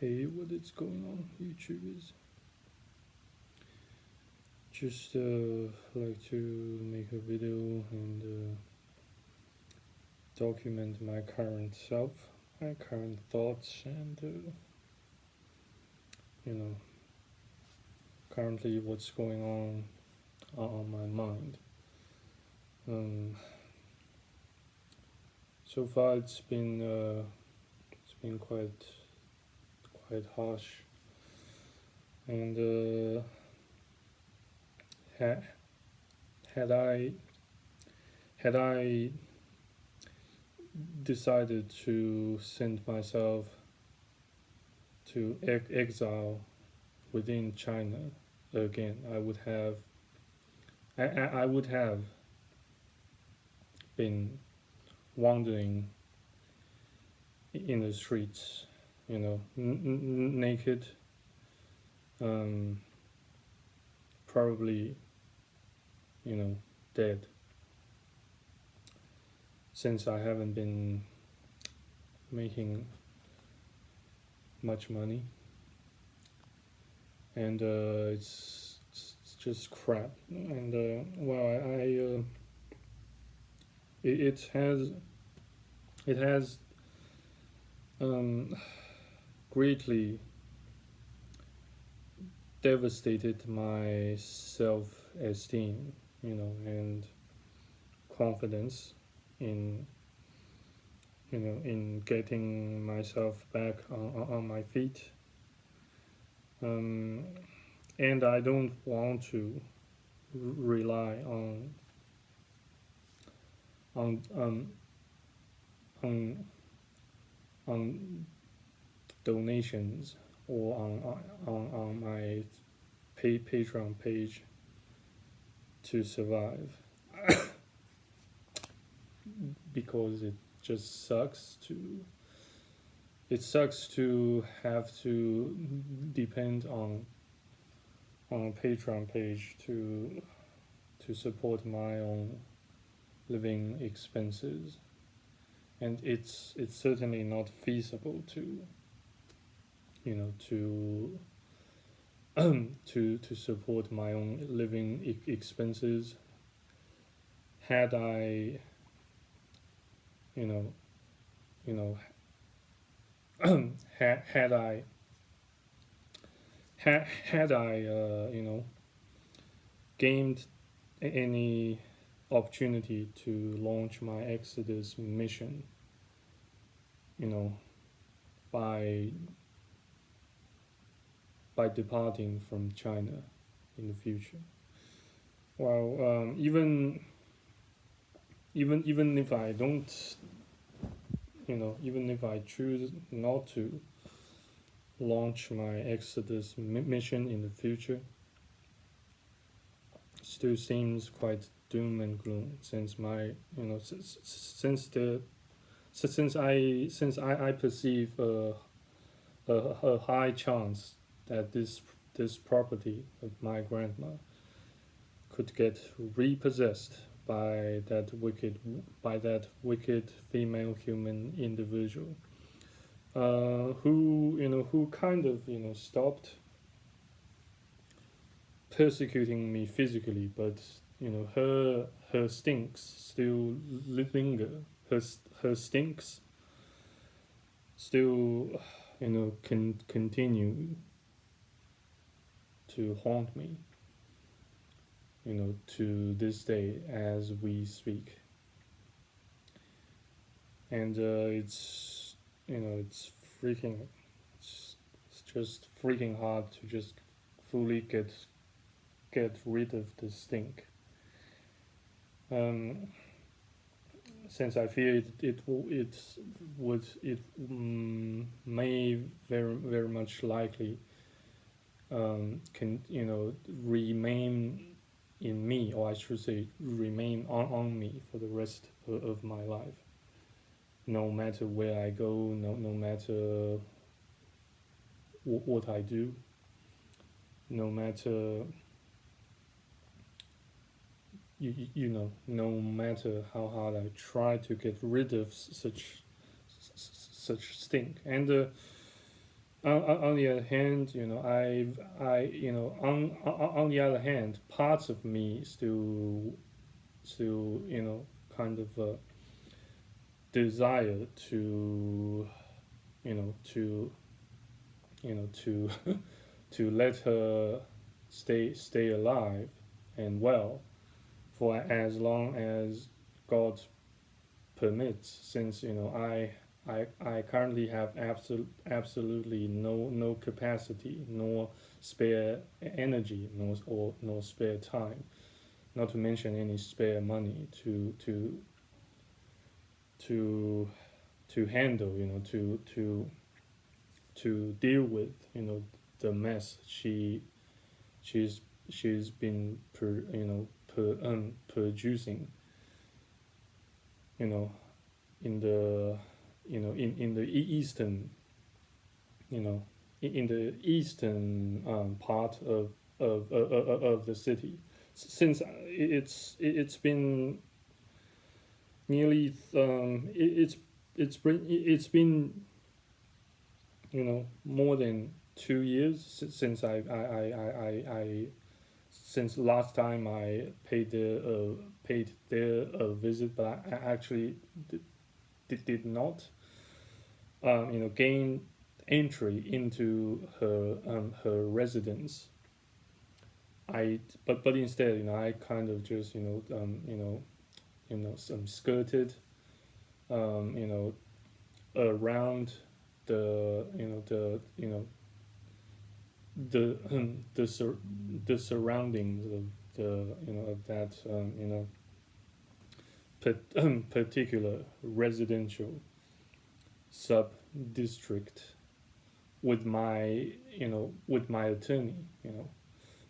Hey, what is going on, YouTubers? Just like to make a video and document my current self, my current thoughts, and you know, currently what's going on my mind. So far, it's been quite harsh, and ha- had I decided to send myself to exile within China again, I would have been wandering in the streets, naked, um, probably, dead, since I haven't been making much money, and it's just crap. And it has um, greatly devastated my self-esteem, and confidence in in getting myself back on my feet. Um, and I don't want to rely on um, on on donations or on my Patreon page to survive, because just sucks to it sucks to have to depend on a Patreon page to support my own living expenses, and it's certainly not feasible to to to support my own living expenses had I you know you know had I gained any opportunity to launch my Exodus mission, you know by departing from China in the future. Well, even if I don't, even if I choose not to launch my Exodus mission in the future, still seems quite doom and gloom, since my since I perceive a high chance that this property of my grandma could get repossessed by that wicked female human individual, who kind of stopped persecuting me physically, but her stinks still linger. Her stinks still can continue to haunt me, to this day as we speak. And it's freaking it's just freaking hard to just fully get rid of the stink, um, since I fear may very much likely can remain in me, or I should say remain on me for the rest of my life, no matter where I go, no matter what I do, no matter no matter how hard I try to get rid of such stink. And On the other hand, on the other hand, parts of me still, kind of desire to, you know, to, to, to let her stay alive and well for as long as God permits, since I currently have absolutely no capacity, nor spare energy, nor spare time, not to mention any spare money to to handle, to deal with, the mess she's she's been producing, you know in the in the eastern, you know in the eastern part of the city, since it's been nearly it's been more than 2 years since I since last time I paid there a visit, but I actually did not gain entry into her residence. But instead, I kind of just some skirted you know around the the surroundings of of that particular residential sub district with my attorney,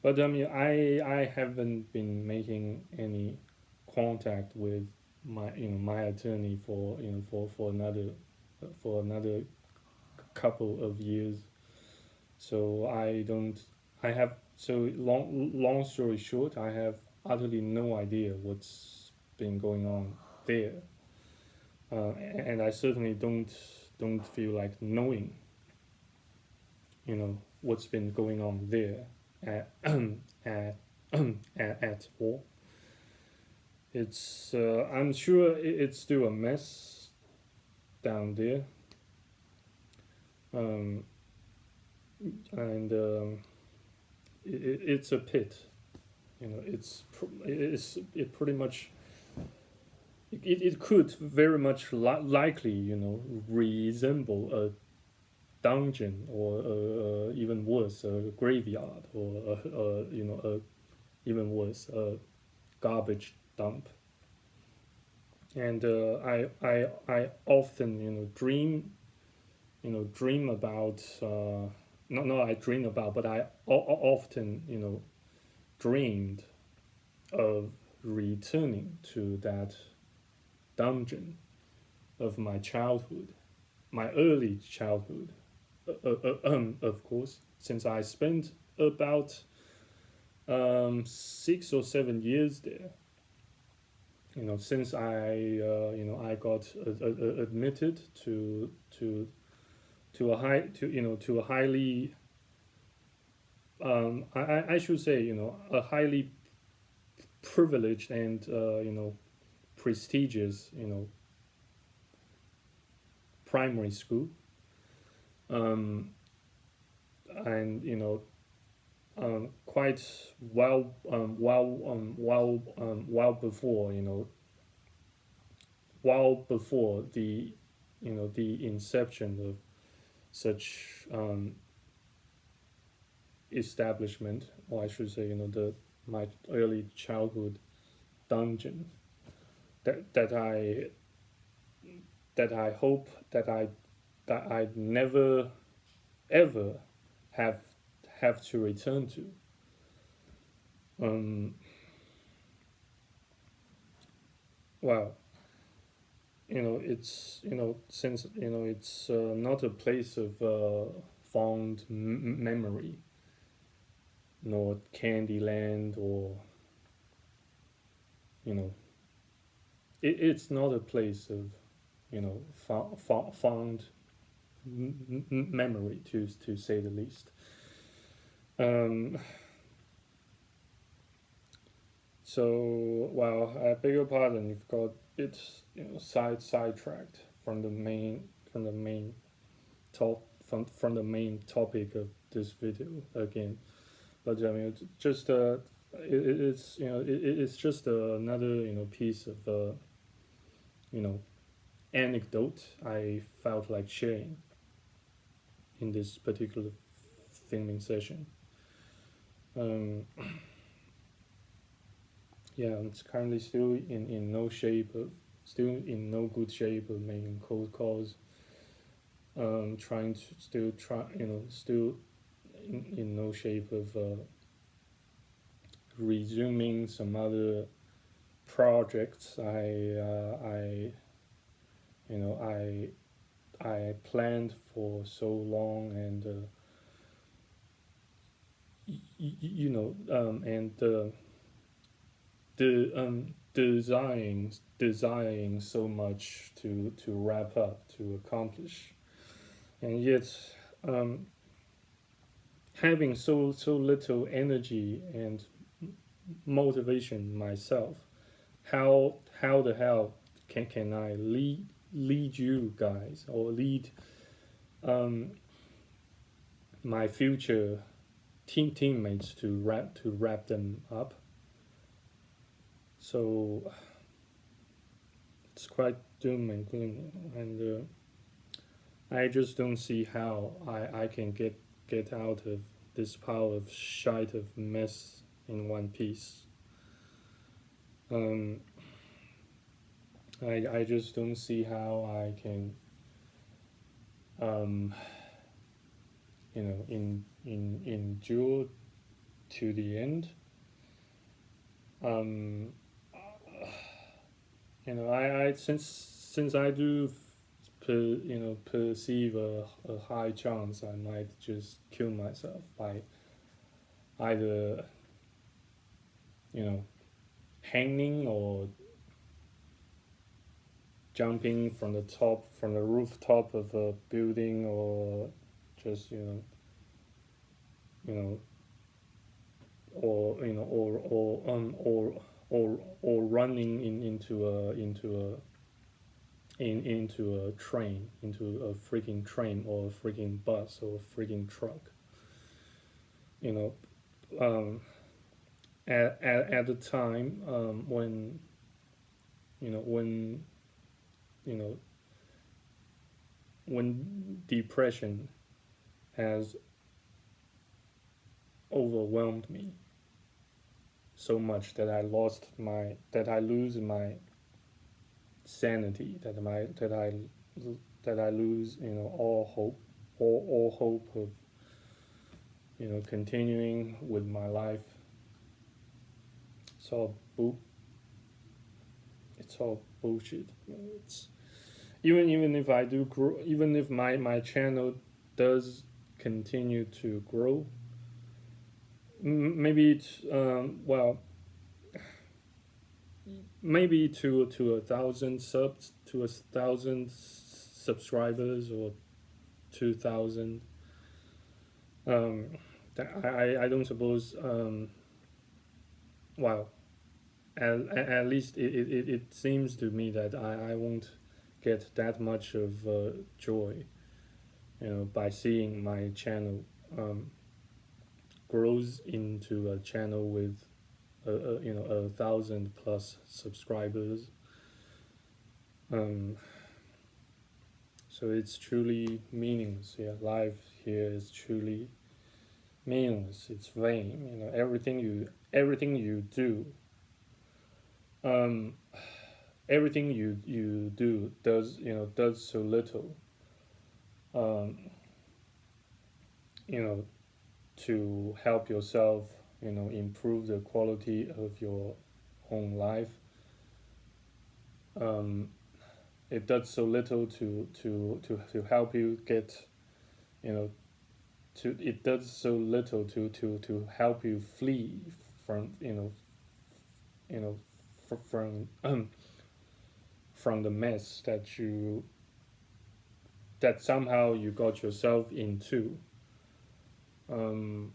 but I haven't been making any contact with my attorney for for another couple of years. So I don't. I have so long story short, I have utterly no idea what's been going on there, and I certainly don't feel like knowing, what's been going on there at at at all. It's I'm sure it's still a mess down there, um, and it's a pit. It pretty much it could very much likely resemble a dungeon, or even worse, a graveyard, or even worse, a garbage dump. And I often dream about not I dream about, but I often dreamed of returning to that dungeon of my childhood, my early childhood, of course, since I spent about 6 or 7 years there. Since I got admitted to a highly I should say a highly privileged and prestigious primary school, um, and quite well before the the inception of such establishment, or I should say the my early childhood dungeon that I hope that I'd never ever have to return to. Um, well, it's since it's not a place of fond memory, nor Candyland, or you know it's not a place of fond memory, to say the least. Um, so, well, I beg your pardon. You've got it, sidetracked from the main from the main topic of this video again. But I mean, it's just it's it's just another piece of anecdote I felt like sharing in this particular filming session. Um, yeah, it's currently in no shape of still in no good shape of making cold calls. Trying to still try still in no shape of resuming some other projects I you know I planned for so long, and and desiring so much to wrap up, to accomplish, and yet um, having so little energy and motivation myself. How the hell can I lead you guys, or lead um, my future teammates to wrap them up? So it's quite doom and gloom, and I just don't see how I can get out of this pile of shite of mess in one piece. Um, I just don't see how I can um, endure to the end. Um, I since I do perceive a high chance I might just kill myself by either hanging, or jumping from the rooftop of a building, or just you know or or running into a train, into a freaking train, or a freaking bus, or a freaking truck. You know, at the time, when when you know when depression has overwhelmed me so much that I lose my sanity, that I lose all hope of continuing with my life. It's all it's all bullshit. It's even if I do grow, even if my channel does continue to grow, maybe it's maybe to 1,000 subs, to 1,000 subscribers, or 2,000. um I don't suppose, well, at least it seems to me that I won't get that much of joy by seeing my channel grows into a channel with 1,000 plus subscribers. um so it's truly meaningless. Yeah, life here is truly meaningless. It's vain. Everything you do, um everything you do does so little um you know to help yourself improve the quality of your own life. um it does so little to help you get you know it does so little to help you flee from you know from from the mess that you that somehow you got yourself into. Um,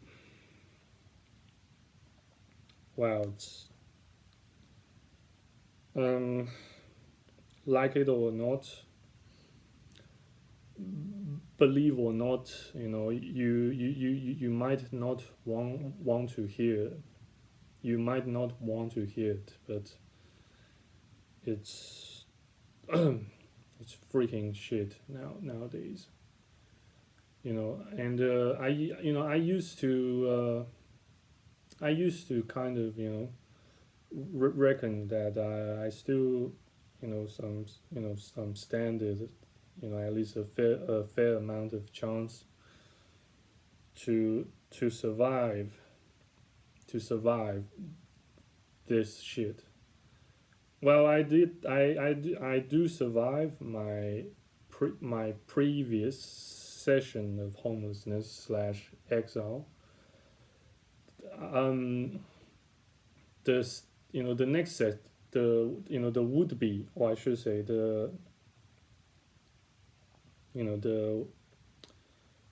well, it's um, like it or not, believe or not, you might not want to hear. You might not want to hear it, but it's it's freaking shit nowadays. And I used to kind of reckon that I still some standard, at least a fair amount of chance to survive this shit. Well, I do survive my previous session of homelessness slash exile. Um, the the next set, the would be, or I should say the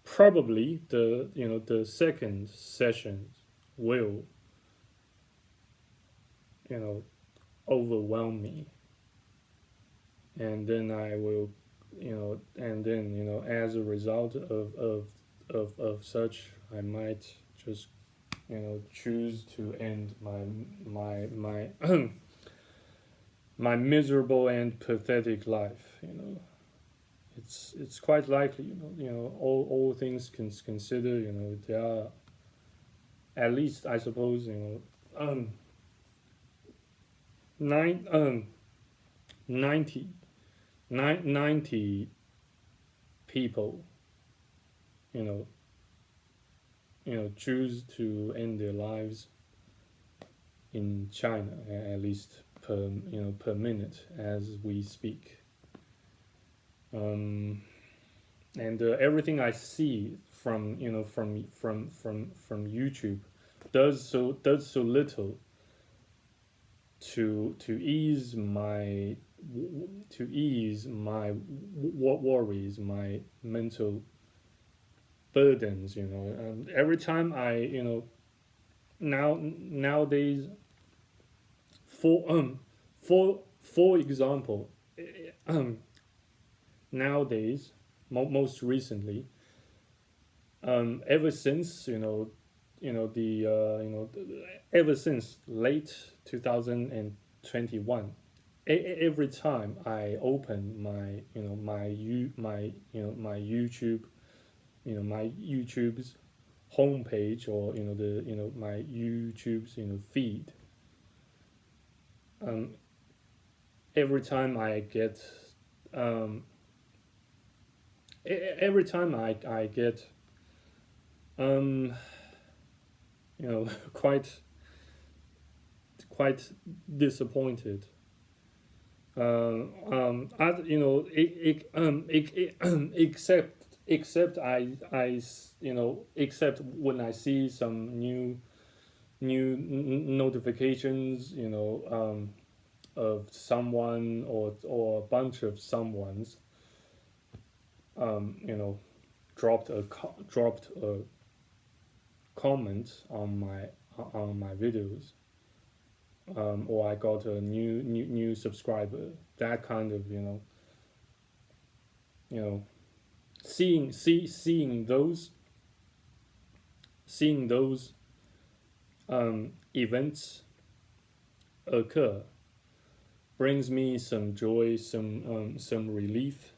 probably the second session will you know overwhelm me, and then I will and then as a result of such, I might just choose to end my my miserable and pathetic life. It's quite likely. All things considered. There are, at least I suppose, nine 90 90 people you know choose to end their lives in China, at least per minute as we speak. And everything I see from from YouTube does so little to ease my worries, my mental burdens. Every time I nowadays, for example, um, nowadays, most recently, ever since the ever since late 2021, every time I open my my YouTube, my YouTube's homepage, or the my YouTube's feed, um, every time I get um, every time I get um, quite disappointed. Except except when I see some new notifications, of someone, or a bunch of someone's, you know, dropped a comment on my videos, or I got a new subscriber. That kind of you know seeing those events occur brings me some joy, some relief.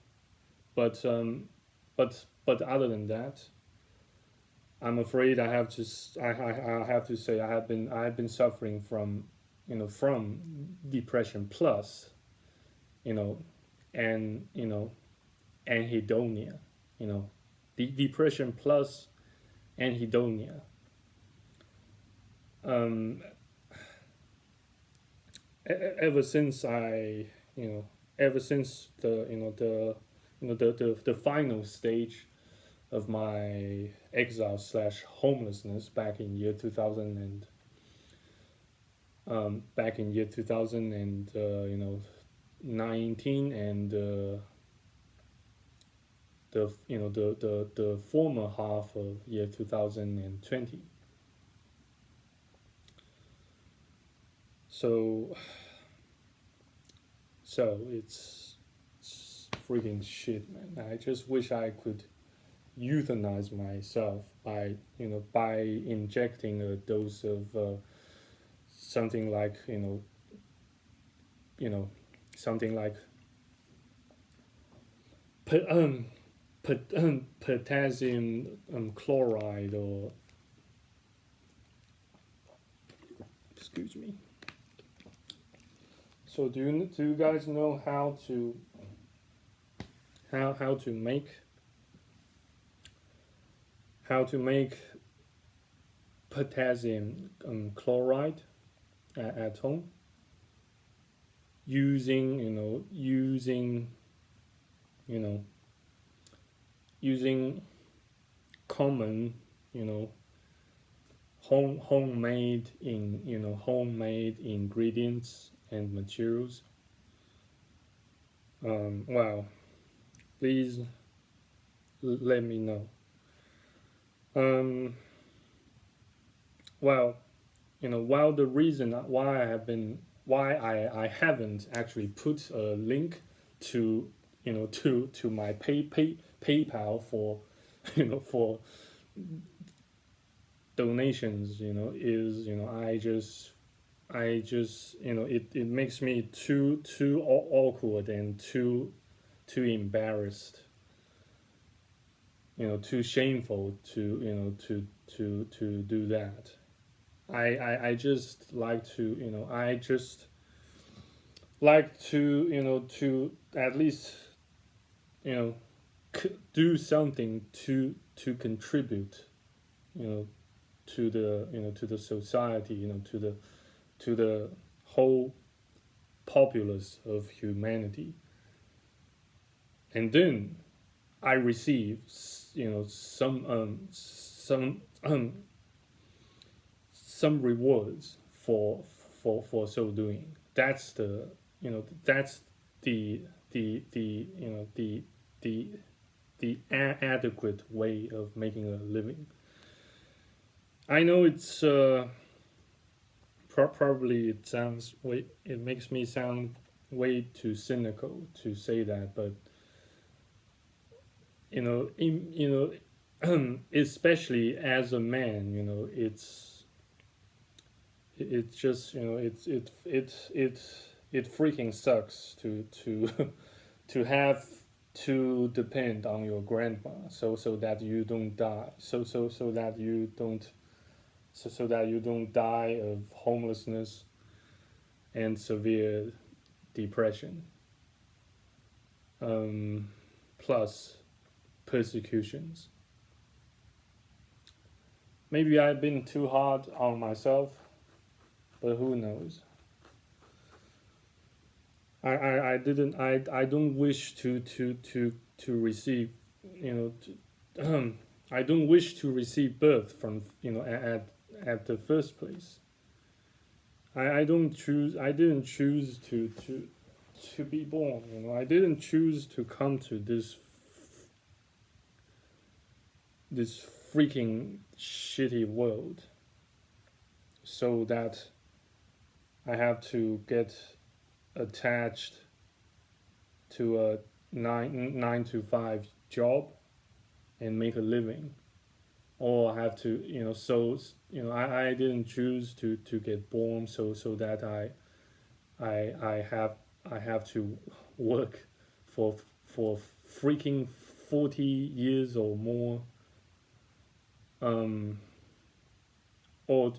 But other than that, I'm afraid I have to say I have been suffering from from depression plus you know and anhedonia, depression plus anhedonia. Um, ever since I ever since the final stage of my exile slash homelessness back in year 2000, and back in year 2000 and 19, and the former half of year 2020. So it's freaking shit, man. I just wish I could euthanize myself by by injecting a dose of something like something like potassium chloride, or excuse me. So do you guys know how to make potassium chloride at home using common homemade ingredients and materials? Well, please let me know. Well, while the reason why I haven't actually put a link to to my PayPal for for donations, is I just it makes me too awkward and too embarrassed, too shameful to to do that. I just like to I just like to to at least do something to contribute to the to the society, to the whole populace of humanity. And then I receive some rewards for so doing. That's the that's the adequate way of making a living. I know it's probably it makes me sound way too cynical to say that, but especially as a man, it's just it freaking sucks to to have to depend on your grandma so that you don't die, so that you don't die of homelessness and severe depression, plus persecutions. Maybe I've been too hard on myself, but who knows? I don't wish to receive I don't wish to receive birth from at the first place. I didn't choose to be born. I didn't choose to come to this freaking shitty world, so that I have to get attached to a 9 to 5 job and make a living, or I have to I didn't choose to get born so that I have to work for freaking 40 years or more, or or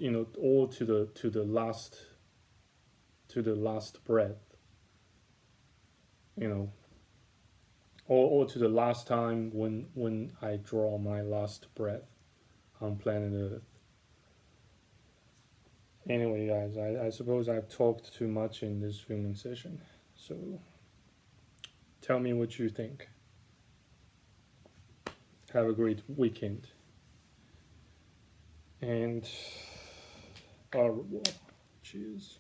to the last breath, or to the last time when I draw my last breath on planet Earth. Anyway, guys, I suppose I've talked too much in this filming session, so tell me what you think. Have a great weekend, and au revoir. Cheers.